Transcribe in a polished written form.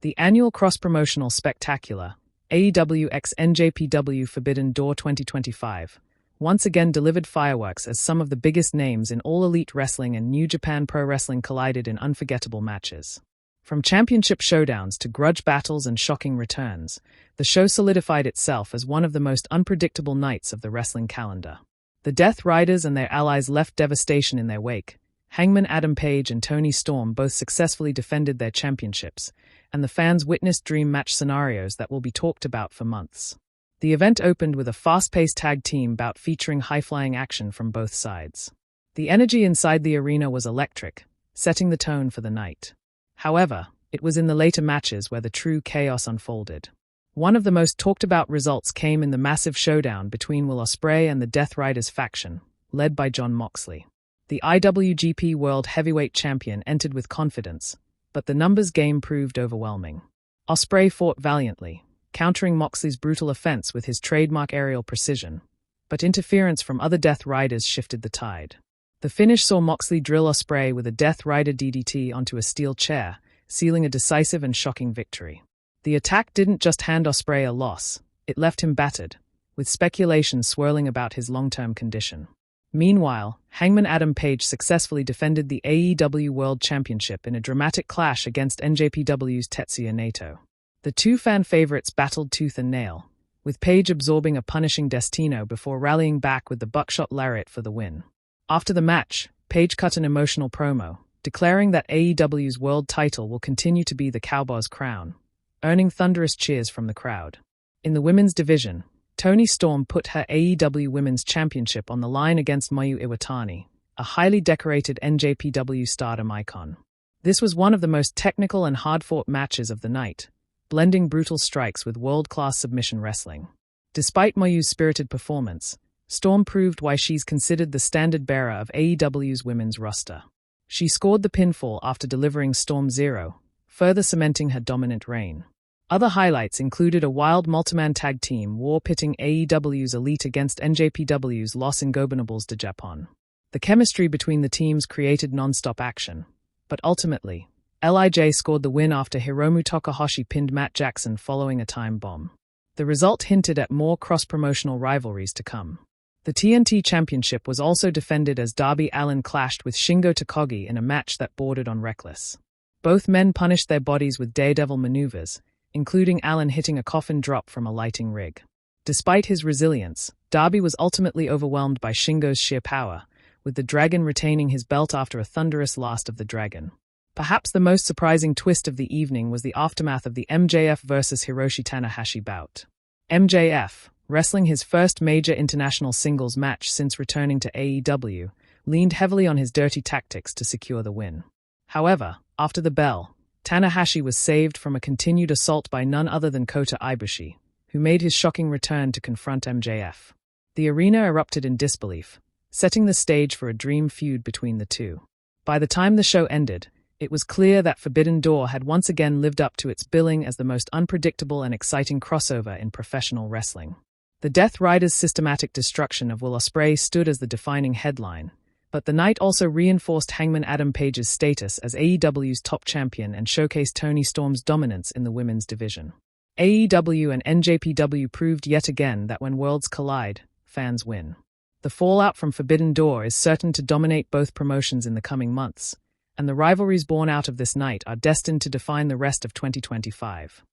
The annual cross-promotional spectacular, AEW x NJPW Forbidden Door 2025, once again delivered fireworks as some of the biggest names in All Elite Wrestling and New Japan Pro Wrestling collided in unforgettable matches. From championship showdowns to grudge battles and shocking returns, the show solidified itself as one of the most unpredictable nights of the wrestling calendar. The Death Riders and their allies left devastation in their wake. Hangman Adam Page and Toni Storm both successfully defended their championships, and the fans witnessed dream match scenarios that will be talked about for months. The event opened with a fast-paced tag team bout featuring high-flying action from both sides. The energy inside the arena was electric, setting the tone for the night. However, it was in the later matches where the true chaos unfolded. One of the most talked-about results came in the massive showdown between Will Ospreay and the Death Riders faction, led by Jon Moxley. The IWGP World Heavyweight Champion entered with confidence, but the numbers game proved overwhelming. Ospreay fought valiantly, countering Moxley's brutal offense with his trademark aerial precision, but interference from other Death Riders shifted the tide. The finish saw Moxley drill Ospreay with a Death Rider DDT onto a steel chair, sealing a decisive and shocking victory. The attack didn't just hand Ospreay a loss, it left him battered, with speculation swirling about his long-term condition. Meanwhile, Hangman Adam Page successfully defended the AEW World Championship in a dramatic clash against NJPW's Tetsuya Naito. The two fan favorites battled tooth and nail, with Page absorbing a punishing Destino before rallying back with the buckshot lariat for the win. After the match, Page cut an emotional promo, declaring that AEW's world title will continue to be the Cowboy's crown, earning thunderous cheers from the crowd. In the women's division, Toni Storm put her AEW Women's Championship on the line against Mayu Iwatani, a highly decorated NJPW stardom icon. This was one of the most technical and hard-fought matches of the night, blending brutal strikes with world-class submission wrestling. Despite Mayu's spirited performance, Storm proved why she's considered the standard-bearer of AEW's women's roster. She scored the pinfall after delivering Storm Zero, further cementing her dominant reign. Other highlights included a wild multi-man tag team war pitting AEW's Elite against NJPW's Los Ingobernables de Japón. The chemistry between the teams created non-stop action, but ultimately, LIJ scored the win after Hiromu Takahashi pinned Matt Jackson following a time bomb. The result hinted at more cross-promotional rivalries to come. The TNT Championship was also defended as Darby Allin clashed with Shingo Takagi in a match that bordered on reckless. Both men punished their bodies with daredevil maneuvers, including Allin hitting a coffin drop from a lighting rig. Despite his resilience, Darby was ultimately overwhelmed by Shingo's sheer power, with the Dragon retaining his belt after a thunderous Last of the Dragon. Perhaps the most surprising twist of the evening was the aftermath of the MJF vs. Hiroshi Tanahashi bout. MJF, wrestling his first major international singles match since returning to AEW, leaned heavily on his dirty tactics to secure the win. However, after the bell, Tanahashi was saved from a continued assault by none other than Kota Ibushi, who made his shocking return to confront MJF. The arena erupted in disbelief, setting the stage for a dream feud between the two. By the time the show ended, it was clear that Forbidden Door had once again lived up to its billing as the most unpredictable and exciting crossover in professional wrestling. The Death Riders' systematic destruction of Will Ospreay stood as the defining headline, but the night also reinforced Hangman Adam Page's status as AEW's top champion and showcased Toni Storm's dominance in the women's division. AEW and NJPW proved yet again that when worlds collide, fans win. The fallout from Forbidden Door is certain to dominate both promotions in the coming months, and the rivalries born out of this night are destined to define the rest of 2025.